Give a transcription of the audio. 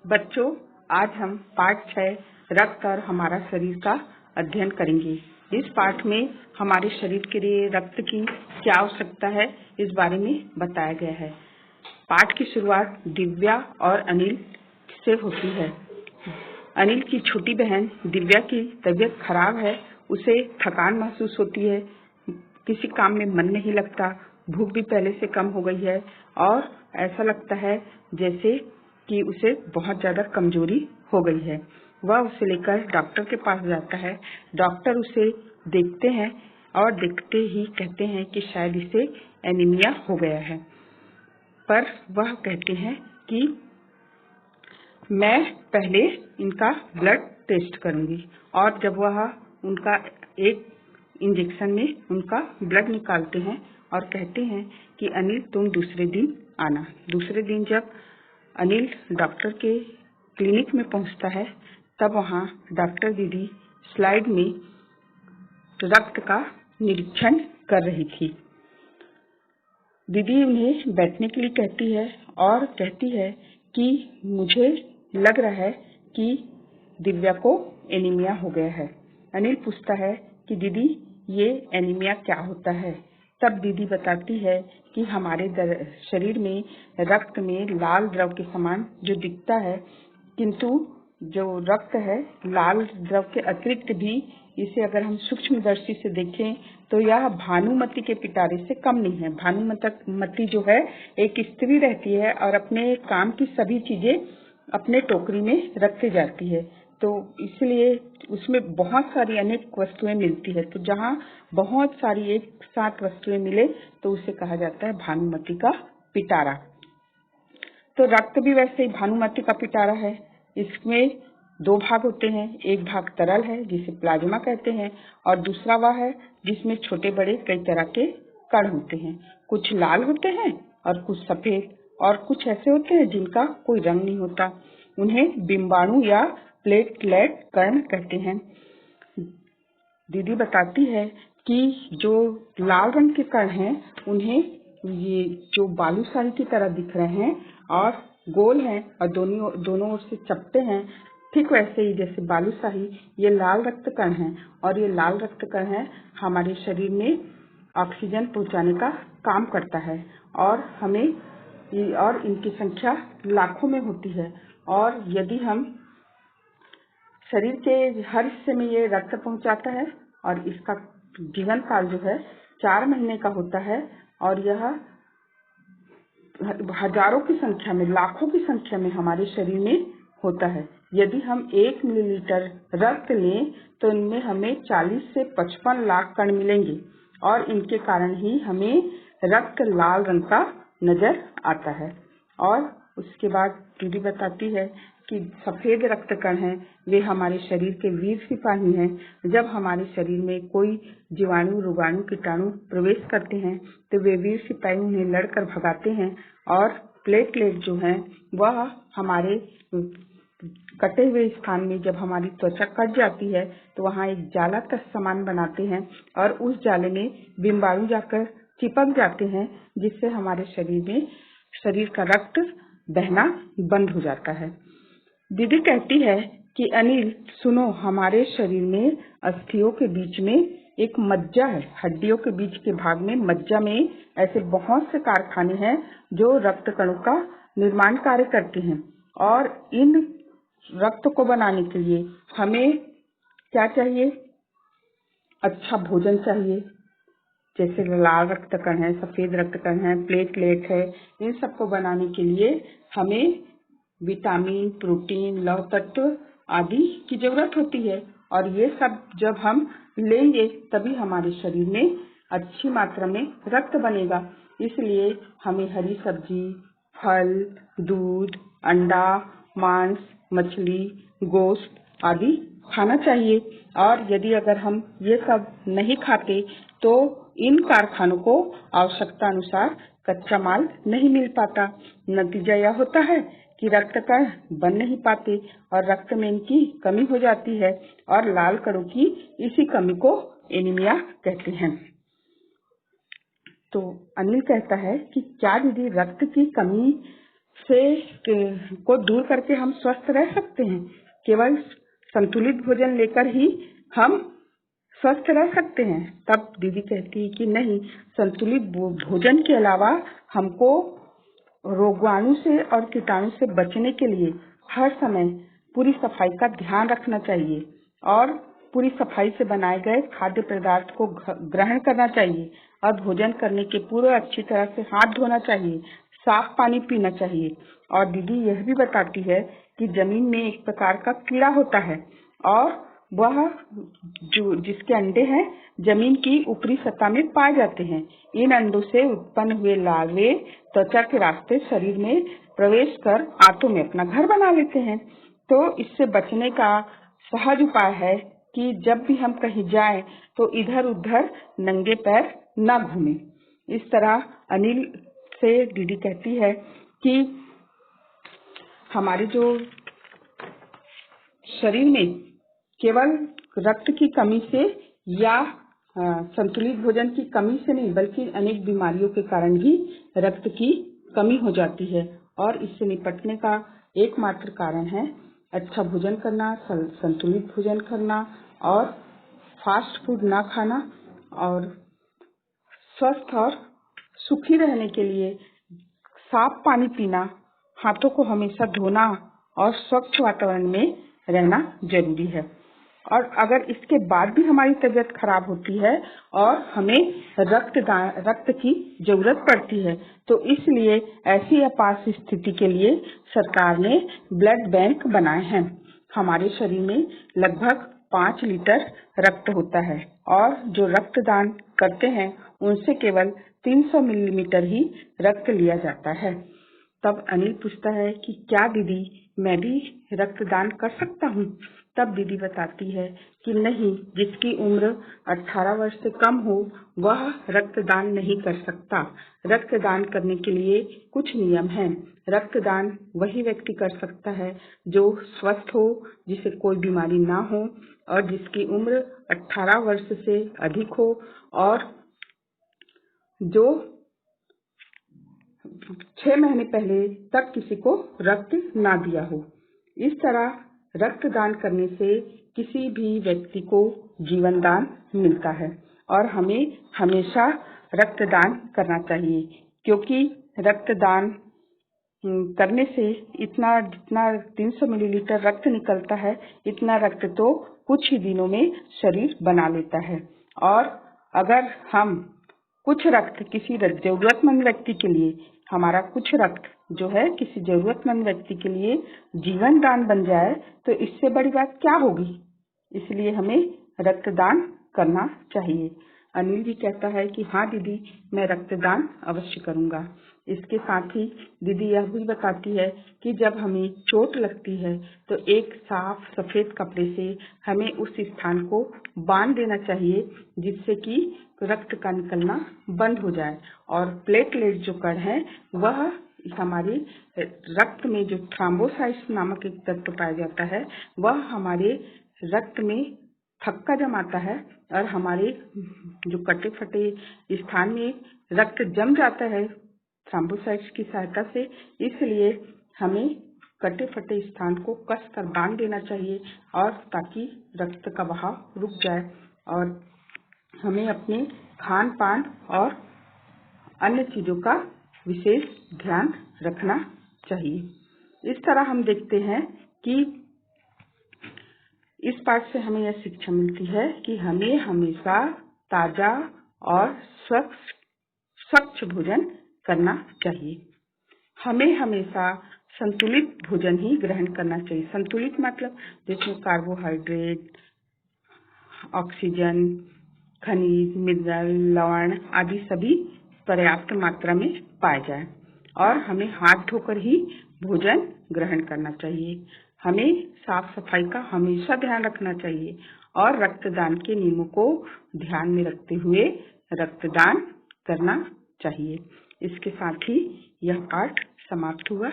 बच्चों, आज हम पाठ 6 रक्त और हमारा शरीर का अध्ययन करेंगे। इस पाठ में हमारे शरीर के लिए रक्त की क्या आवश्यकता है इस बारे में बताया गया है। पाठ की शुरुआत दिव्या और अनिल से होती है। अनिल की छोटी बहन दिव्या की तबीयत खराब है। उसे थकान महसूस होती है, किसी काम में मन नहीं लगता, भूख भी पहले से कम हो गई है और ऐसा लगता है जैसे कि उसे बहुत ज्यादा कमजोरी हो गई है। वह उसे लेकर डॉक्टर के पास जाता है। डॉक्टर उसे देखते हैं और देखते ही कहते हैं कि शायद इसे एनीमिया हो गया है, पर वह कहते हैं कि मैं पहले इनका ब्लड टेस्ट करूंगी। और जब वह उनका एक इंजेक्शन में उनका ब्लड निकालते हैं और कहते हैं कि अनिल तुम दूसरे दिन आना। दूसरे दिन जब अनिल डॉक्टर के क्लिनिक में पहुंचता है तब वहां डॉक्टर दीदी स्लाइड में रक्त का निरीक्षण कर रही थी। दीदी उन्हें बैठने के लिए कहती है और कहती है कि मुझे लग रहा है कि दिव्या को एनीमिया हो गया है। अनिल पूछता है कि दीदी ये एनीमिया क्या होता है। तब दीदी बताती है कि हमारे शरीर में रक्त में लाल द्रव के समान जो दिखता है, किंतु जो रक्त है लाल द्रव के अतिरिक्त भी इसे अगर हम सूक्ष्म दृष्टि से देखें तो यह भानुमति के पिटारे से कम नहीं है। भानुमति जो है एक स्त्री रहती है और अपने काम की सभी चीजें अपने टोकरी में रखती जाती है, तो इसलिए उसमें बहुत सारी अनेक वस्तुएं मिलती है। तो जहाँ बहुत सारी एक साथ वस्तुएं मिले तो उसे कहा जाता है भानुमति का पिटारा। तो रक्त भी वैसे ही भानुमति का पिटारा है। इसमें दो भाग होते हैं, एक भाग तरल है जिसे प्लाज्मा कहते हैं और दूसरा वह है जिसमें छोटे बड़े कई तरह के कण होते हैं। कुछ लाल होते हैं और कुछ सफेद और कुछ ऐसे होते हैं जिनका कोई रंग नहीं होता। उन्हें बिंबाणु या प्लेटलेट कण कहते हैं। दीदी बताती है कि जो लाल रंग के कण हैं उन्हें ये जो बालूशाही की तरह दिख रहे हैं और गोल हैं और दोनों ओर से चपटे हैं, ठीक वैसे ही जैसे बालूशाही ये लाल रक्त कण हैं और ये लाल रक्त कण है हमारे शरीर में ऑक्सीजन पहुंचाने का काम करता है और इनकी संख्या लाखों में होती है। और यदि हम शरीर के हर हिस्से में ये रक्त पहुंचाता है और इसका जीवन काल जो है 4 महीने का होता है और यह हजारों की संख्या में, लाखों की संख्या में हमारे शरीर में होता है। यदि हम 1 मिलीलीटर रक्त लें तो इनमें हमें 40 से 55 लाख कण मिलेंगे और इनके कारण ही हमें रक्त लाल रंग का नजर आता है। और उसके बाद दीदी बताती है कि सफेद रक्त कण हैं, वे हमारे शरीर के वीर सिपाही हैं। जब हमारे शरीर में कोई जीवाणु, रोगाणु, कीटाणु प्रवेश करते हैं तो वे वीर सिपाही उन्हें लड़कर भगाते हैं। और प्लेटलेट जो हैं वह हमारे कटे हुए स्थान में जब हमारी त्वचा कट जाती है तो वहाँ एक जाला का समान बनाते हैं और उस जाले में बिंबाणु जाकर चिपक जाते हैं, जिससे हमारे शरीर का रक्त बहना बंद हो जाता है। दीदी कहती है कि अनिल सुनो, हमारे शरीर में अस्थियों के बीच में एक मज्जा है। हड्डियों के बीच के भाग में मज्जा में ऐसे बहुत से कारखाने हैं जो रक्त कणों का निर्माण कार्य करते हैं। और इन रक्त को बनाने के लिए हमें क्या चाहिए? अच्छा भोजन चाहिए, जैसे लाल रक्त कण है, सफेद रक्त कण है, प्लेटलेट है। इन सबको बनाने के लिए हमें विटामिन, प्रोटीन, लौह तत्व आदि की जरूरत होती है और ये सब जब हम लेंगे तभी हमारे शरीर में अच्छी मात्रा में रक्त बनेगा। इसलिए हमें हरी सब्जी, फल, दूध, अंडा, मांस, मछली, गोश्त आदि खाना चाहिए। और यदि अगर हम ये सब नहीं खाते तो इन कारखानों को आवश्यकता अनुसार कच्चा माल नहीं मिल पाता। नतीजा यह होता है कि रक्त कण बन नहीं पाते और रक्त में इनकी कमी हो जाती है और लाल कणों की इसी कमी को एनीमिया कहते हैं। तो अनिल कहता है कि क्या दीदी रक्त की कमी से को दूर करके हम स्वस्थ रह सकते हैं। केवल संतुलित भोजन लेकर ही हम स्वस्थ रह सकते हैं। तब दीदी कहती है कि नहीं, संतुलित भोजन के अलावा हमको रोगाणु से और कीटाणु से बचने के लिए हर समय पूरी सफाई का ध्यान रखना चाहिए और पूरी सफाई से बनाए गए खाद्य पदार्थ को ग्रहण करना चाहिए और भोजन करने के पूर्व अच्छी तरह से हाथ धोना चाहिए, साफ पानी पीना चाहिए। और दीदी यह भी बताती है कि जमीन में एक प्रकार का कीड़ा होता है और वह जो जिसके अंडे हैं जमीन की ऊपरी सतह में पाए जाते हैं। इन अंडों से उत्पन्न हुए लार्वे त्वचा के रास्ते शरीर में प्रवेश कर आंतों में अपना घर बना लेते हैं। तो इससे बचने का सहज उपाय है कि जब भी हम कहीं जाएं तो इधर उधर नंगे पैर न घूमें। इस तरह अनिल से दीदी कहती है कि हमारे जो शरीर में केवल रक्त की कमी से या संतुलित भोजन की कमी से नहीं बल्कि अनेक बीमारियों के कारण भी रक्त की कमी हो जाती है और इससे निपटने का एकमात्र कारण है अच्छा भोजन करना, संतुलित भोजन करना और फास्ट फूड ना खाना और स्वस्थ और सुखी रहने के लिए साफ पानी पीना, हाथों को हमेशा धोना और स्वच्छ वातावरण में रहना जरूरी है। और अगर इसके बाद भी हमारी तबीयत खराब होती है और हमें रक्त की जरूरत पड़ती है तो इसलिए ऐसी आपात स्थिति के लिए सरकार ने ब्लड बैंक बनाए हैं। हमारे शरीर में लगभग 5 लीटर रक्त होता है और जो रक्तदान करते हैं उनसे केवल 300 मिलीलीटर ही रक्त लिया जाता है। तब अनिल पूछता है कि क्या दीदी मैं भी रक्तदान कर सकता हूँ? तब दीदी बताती है कि नहीं, जिसकी उम्र 18 वर्ष से कम हो वह रक्तदान नहीं कर सकता। रक्तदान करने के लिए कुछ नियम हैं। रक्तदान वही व्यक्ति कर सकता है जो स्वस्थ हो, जिसे कोई बीमारी ना हो और जिसकी उम्र 18 वर्ष से अधिक हो और जो 6 महीने पहले तक किसी को रक्त ना दिया हो। इस तरह रक्तदान करने से किसी भी व्यक्ति को जीवन दान मिलता है और हमें हमेशा रक्तदान करना चाहिए क्योंकि रक्तदान करने से जितना 300 मिलीलीटर रक्त निकलता है इतना रक्त तो कुछ ही दिनों में शरीर बना लेता है। और अगर हम कुछ रक्त किसी जरूरतमंद व्यक्ति के लिए, हमारा कुछ रक्त जो है किसी जरूरतमंद व्यक्ति के लिए जीवन दान बन जाए तो इससे बड़ी बात क्या होगी। इसलिए हमें रक्तदान करना चाहिए। अनिल भी कहता है कि हाँ दीदी, मैं रक्तदान अवश्य करूंगा। इसके साथ ही दीदी यह भी बताती है कि जब हमें चोट लगती है तो एक साफ सफेद कपड़े से हमें उस स्थान को बांध देना चाहिए जिससे कि रक्त का निकलना बंद हो जाए और प्लेटलेट जो कण है वह हमारे रक्त में जो थ्रोम्बोसाइट्स नामक एक तत्व पाया जाता है वह हमारे रक्त में थक्का जमाता है और हमारे जो कटे फटे स्थान में रक्त जम जाता है थ्रोम्बोसाइट्स की सहायता से। इसलिए हमें कटे फटे स्थान को कस कर बांध देना चाहिए और ताकि रक्त का बहाव रुक जाए और हमें अपने खान पान और अन्य चीजों का विशेष ध्यान रखना चाहिए। इस तरह हम देखते हैं कि इस पाठ से हमें यह शिक्षा मिलती है कि हमें हमेशा ताजा और स्वच्छ भोजन करना चाहिए। हमें हमेशा संतुलित भोजन ही ग्रहण करना चाहिए। संतुलित मतलब जिसमें कार्बोहाइड्रेट, ऑक्सीजन, खनिज, मिनरल, लवण आदि सभी पर्याप्त मात्रा में पाए जाए और हमें हाथ धोकर ही भोजन ग्रहण करना चाहिए। हमें साफ सफाई का हमेशा ध्यान रखना चाहिए और रक्तदान के नियमों को ध्यान में रखते हुए रक्तदान करना चाहिए। इसके साथ ही यह पाठ समाप्त हुआ।